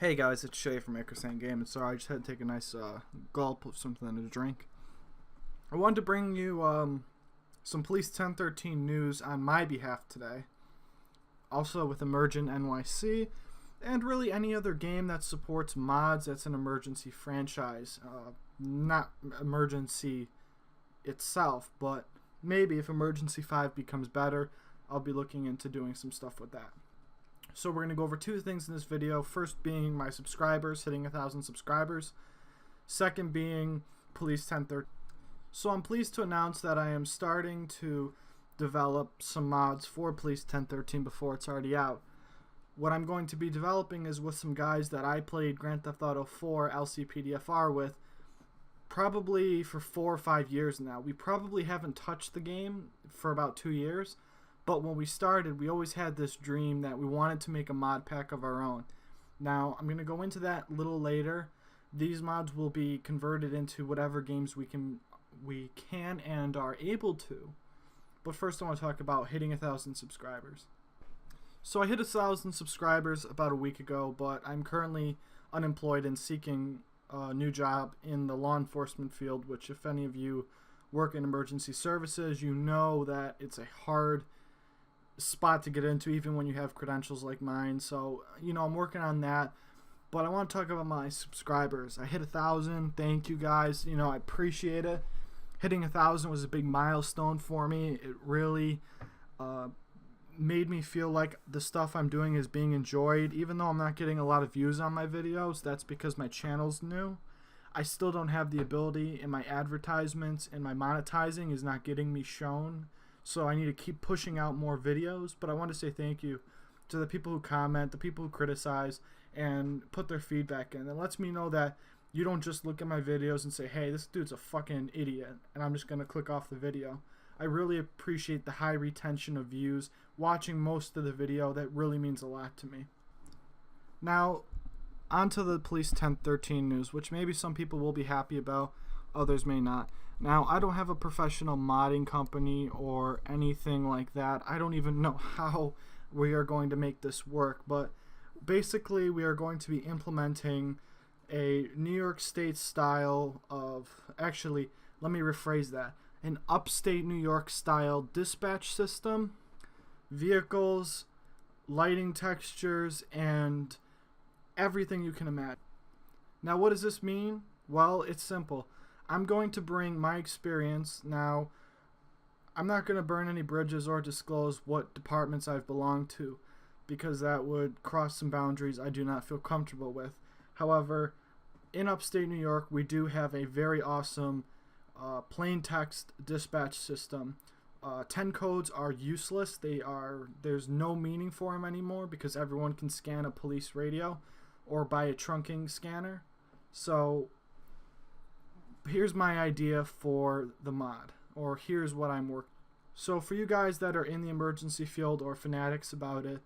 Hey guys, it's Shay from AnchorSandGaming. Sorry, I just had to take a nice gulp of something to drink. I wanted to bring you some Police 1013 news on my behalf today. Also with Emergent NYC, and really any other game that supports mods that's an emergency franchise. Not emergency itself, but maybe if Emergency 5 becomes better, I'll be looking into doing some stuff with that. So we're going to go over two things in this video. First being my subscribers, hitting 1,000 subscribers. Second being Police 1013. So I'm pleased to announce that I am starting to develop some mods for Police 1013 before it's already out. What I'm going to be developing is with some guys that I played Grand Theft Auto 4 LCPDFR with probably for 4 or 5 years now. We probably haven't touched the game for about 2 years. But when we started, we always had this dream that we wanted to make a mod pack of our own. Now, I'm going to go into that a little later. These mods will be converted into whatever games we can and are able to. But first I want to talk about hitting 1,000 subscribers. So I hit 1,000 subscribers about a week ago, but I'm currently unemployed and seeking a new job in the law enforcement field, which if any of you work in emergency services, you know that it's a hard spot to get into even when you have credentials like mine. So I'm working on that, but I want to talk about my subscribers. I hit 1,000. Thank you guys. I appreciate it. Hitting 1,000 was a big milestone for me. It really made me feel like the stuff I'm doing is being enjoyed. Even though I'm not getting a lot of views on my videos, that's because my channel's new. I still don't have the ability in my advertisements, and my monetizing is not getting me shown. So I need to keep pushing out more videos. But I want to say thank you to the people who comment, the people who criticize, and put their feedback in. It lets me know that you don't just look at my videos and say, hey, this dude's a fucking idiot, and I'm just going to click off the video. I really appreciate the high retention of views. Watching most of the video, that really means a lot to me. Now, onto the Police 1013 news, which maybe some people will be happy about, others may not. Now, I don't have a professional modding company or anything like that. I don't even know how we are going to make this work, but basically we are going to be implementing a New York State style of, actually, let me rephrase that, an upstate New York style dispatch system, vehicles, lighting textures, and everything you can imagine. Now, what does this mean? Well, it's simple. I'm going to bring my experience. Now, I'm not going to burn any bridges or disclose what departments I've belonged to, because that would cross some boundaries I do not feel comfortable with. There's in upstate New York, we do have a very awesome plain text dispatch system. 10 codes are useless. There's no meaning for them anymore because everyone can scan a police radio or buy a trunking scanner. So here's my idea for the mod, or here's what I'm working. So for you guys that are in the emergency field or fanatics about it,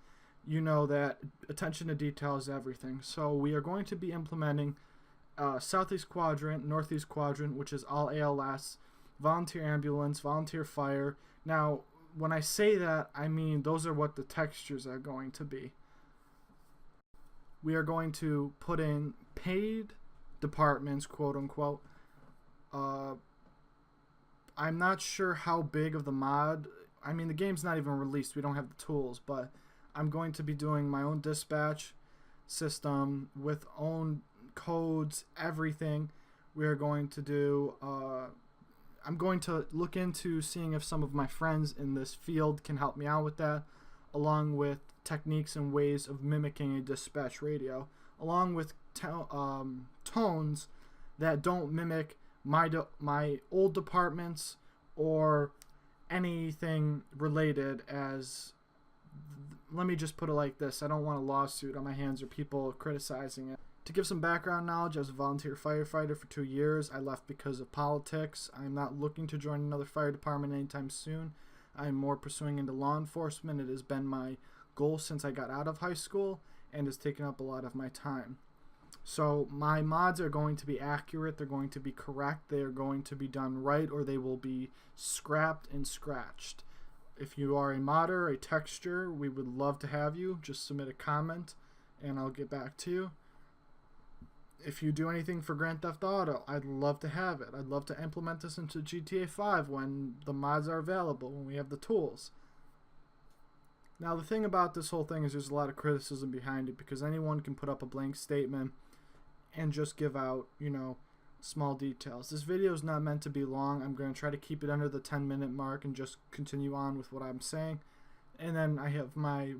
you know that attention to detail is everything. So we are going to be implementing Southeast Quadrant, Northeast Quadrant, which is all ALS, volunteer ambulance, volunteer fire. Now, when I say that, I mean those are what the textures are going to be. We are going to put in paid departments, quote unquote. I'm not sure how big of the mod. I mean, the game's not even released. We don't have the tools, but I'm going to be doing my own dispatch system with own codes, everything. We are going to do, I'm going to look into seeing if some of my friends in this field can help me out with that, along with techniques and ways of mimicking a dispatch radio, along with tones that don't mimic my old departments or anything related. As let me just put it like this, I don't want a lawsuit on my hands or people criticizing it. To give some background knowledge, I was a volunteer firefighter for 2 years. I left because of politics. I'm not looking to join another fire department anytime soon. I'm more pursuing into law enforcement. It has been my goal since I got out of high school and has taken up a lot of my time. So my mods are going to be accurate, they're going to be correct, they are going to be done right, or they will be scrapped and scratched. If you are a modder, a texture, we would love to have you. Just submit a comment and I'll get back to you. if you do anything for Grand Theft Auto, I'd love to have it. I'd love to implement this into GTA 5 when the mods are available, when we have the tools. Now, the thing about this whole thing is there's a lot of criticism behind it, because anyone can put up a blank statement and just give out, you know, small details. This video is not meant to be long. I'm going to try to keep it under the 10-minute mark and just continue on with what I'm saying. And then I have my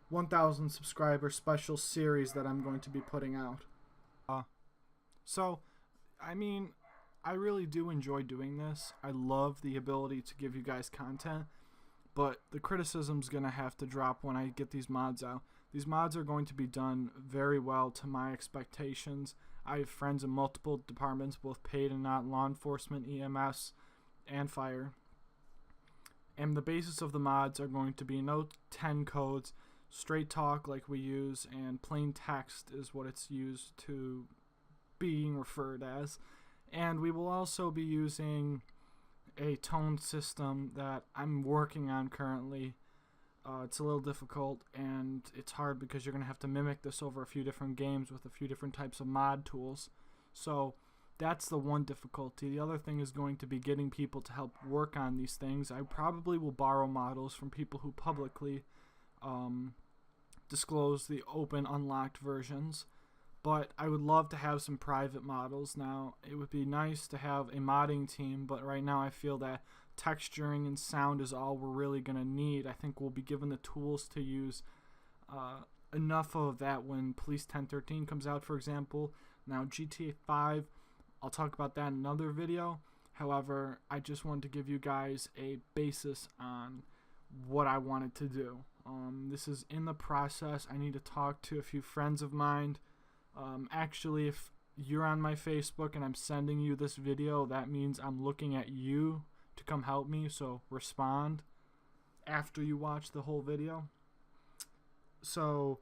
1,000 subscriber special series that I'm going to be putting out. So, I mean, I really do enjoy doing this. I love the ability to give you guys content, but the criticism's going to have to drop when I get these mods out. These mods are going to be done very well to my expectations. I have friends in multiple departments, both paid and not, law enforcement, EMS, and fire. And the basis of the mods are going to be no 10 codes, straight talk like we use, and plain text is what it's used to being referred as. And we will also be using a tone system that I'm working on currently. It's a little difficult, and it's hard because you're going to have to mimic this over a few different games with a few different types of mod tools. So that's the one difficulty. The other thing is going to be getting people to help work on these things. I probably will borrow models from people who publicly disclose the open unlocked versions, but I would love to have some private models. Now, it would be nice to have a modding team, but right now I feel that texturing and sound is all we're really going to need. I think we'll be given the tools to use enough of that when Police 1013 comes out, for example. Now, GTA 5, I'll talk about that in another video. However, I just wanted to give you guys a basis on what I wanted to do. This is in the process. I need to talk to a few friends of mine. Actually, if you're on my Facebook and I'm sending you this video, that means I'm looking at you to come help me, so respond after you watch the whole video. So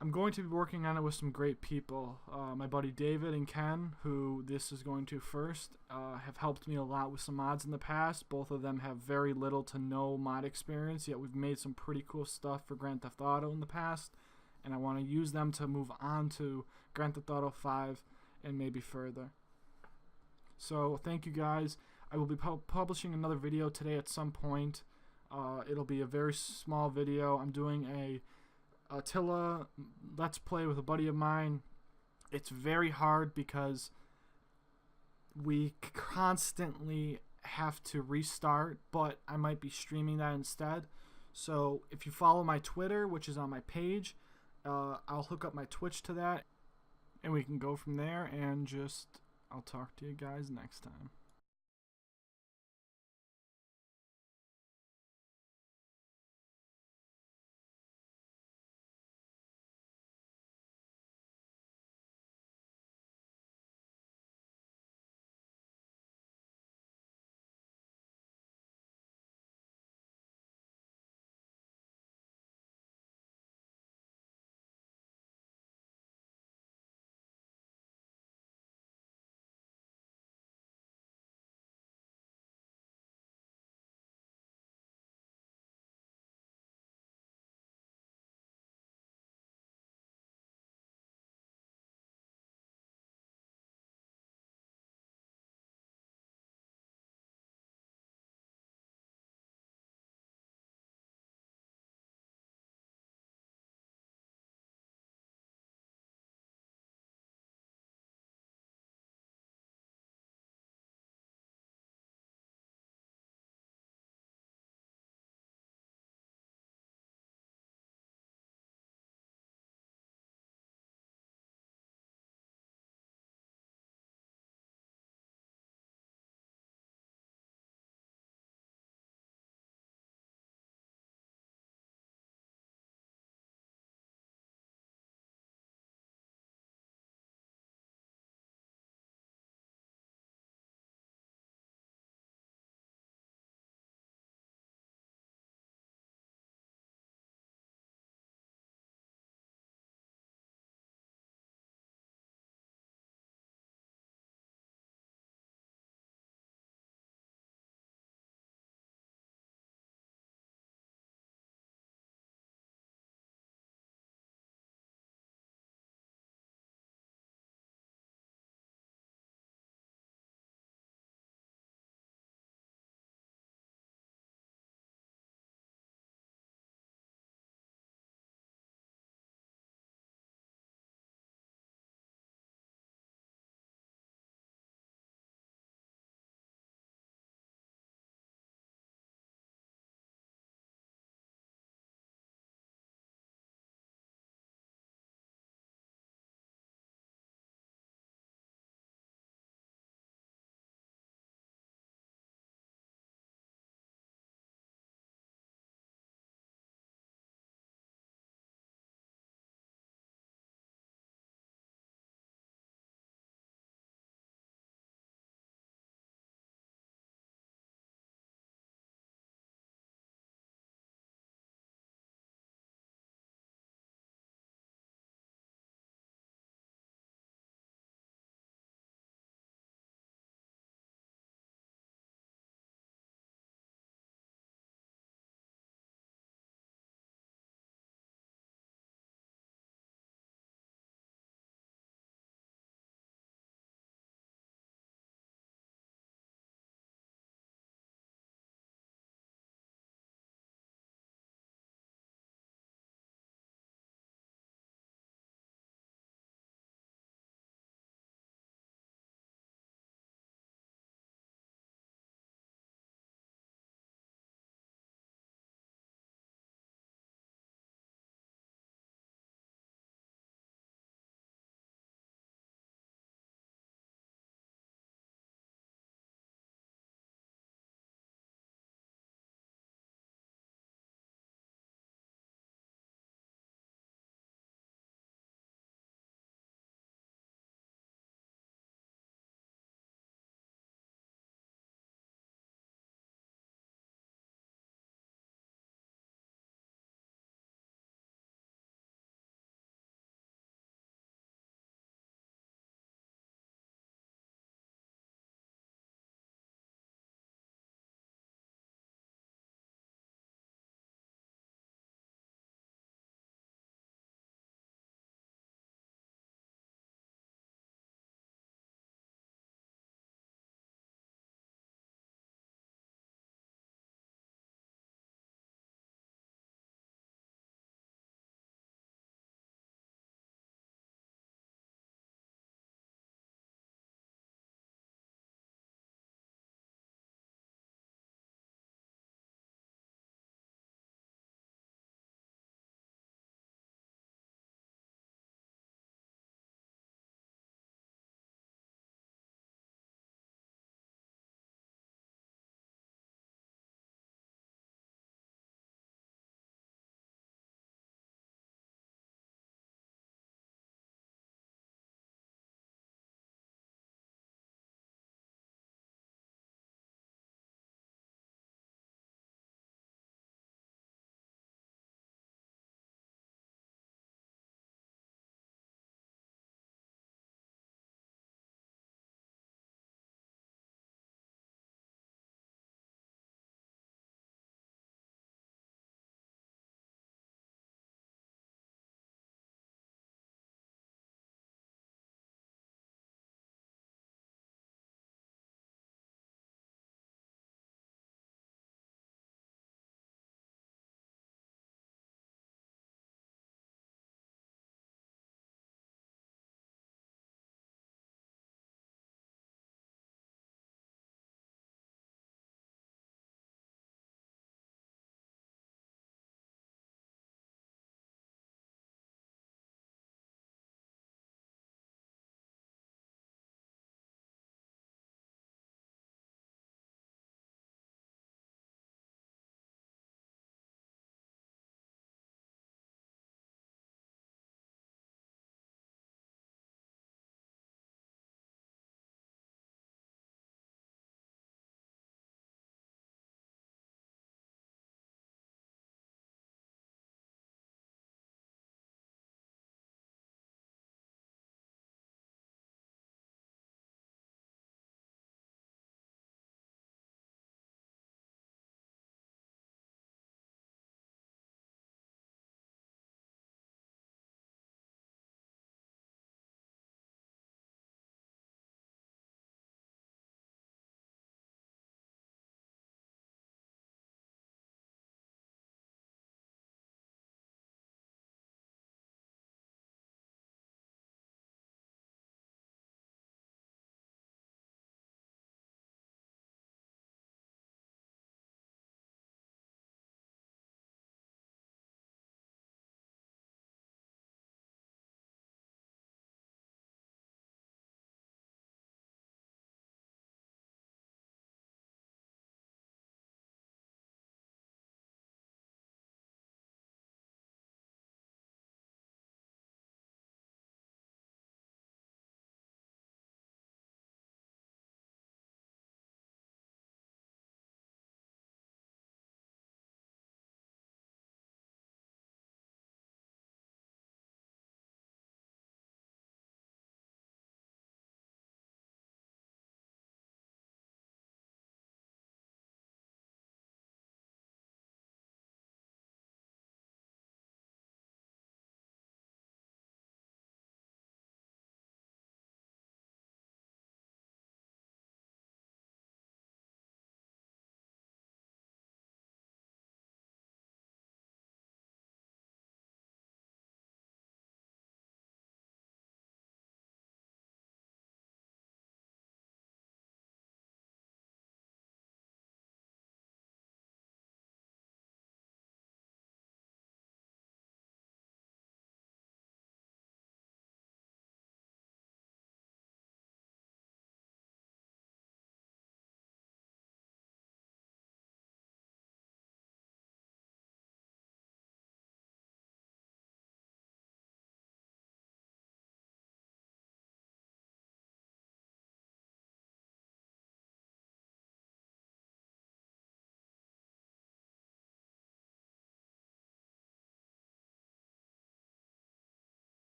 I'm going to be working on it with some great people. My buddy David and Ken, who this is going to first, have helped me a lot with some mods in the past. Both of them have very little to no mod experience, yet we've made some pretty cool stuff for Grand Theft Auto in the past, and I want to use them to move on to Grand Theft Auto 5 and maybe further. So thank you guys. I will be publishing another video today at some point. It'll be a very small video. I'm doing a Attila Let's Play with a buddy of mine. It's very hard because we constantly have to restart, but I might be streaming that instead. So if you follow my Twitter, which is on my page, I'll hook up my Twitch to that, and we can go from there, and I'll talk to you guys next time.